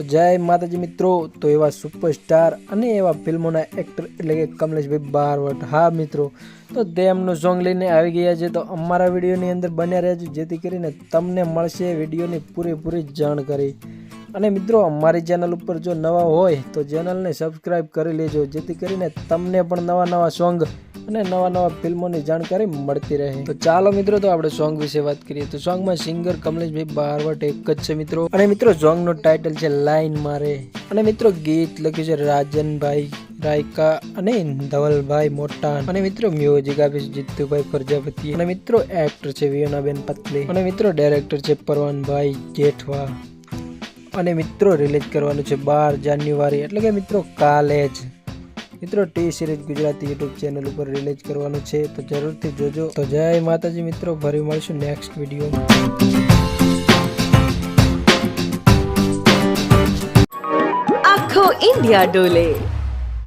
તો જય માતાજી મિત્રો। તો એવા સુપરસ્ટાર અને એવા ફિલ્મોના એક્ટર એટલે કે કમલેશભાઈ બારવટ, હા મિત્રો, તો તેમનું સોંગ લઈને આવી ગયા છે। તો અમારા વિડીયોની અંદર બન્યા રહેજો, જેથી કરીને તમને મળશે વિડીયોની પૂરેપૂરી જાણકારી। અને મિત્રો અમારી ચેનલ ઉપર જો નવા હોય તો ચેનલને સબસ્ક્રાઈબ કરી લેજો, જેથી કરીને તમને પણ નવા સોંગ અને નવા ફિલ્મોની જાણકારી મળતી રહે। તો ચાલો મિત્રો, તો આપણે સોંગ વિશે વાત કરીએ। તો સોંગમાં સિંગર કમલેશભાઈ બારવટ એક જ છે મિત્રો। અને મિત્રો સોંગનું ટાઇટલ છે લાઈન મારે। અને મિત્રો ગીત લખ્યું છે રાજનભાઈ રાયકા અને ધવલભાઈ મોટાન। અને મિત્રો મ્યુઝિક આપે છે જીતુભાઈ પ્રજાપતિ। અને મિત્રો એક્ટર છે વિયોનાબેન પતલી। અને મિત્રો ડાયરેક્ટર છે પરવાનભાઈ જેઠવા। અને મિત્રો રિલીઝ કરવાનું છે 12 જાન્યુઆરી એટલે કે મિત્રો કાલે જ મિત્રો T series Gujarati YouTube channel ઉપર રિલીઝ કરવાનું છે, તો જરૂરથી જોજો। તો જય માતાજી મિત્રો, ફરી મળીશું નેક્સ્ટ વિડીયો। આખો ઇન્ડિયા ડોલે।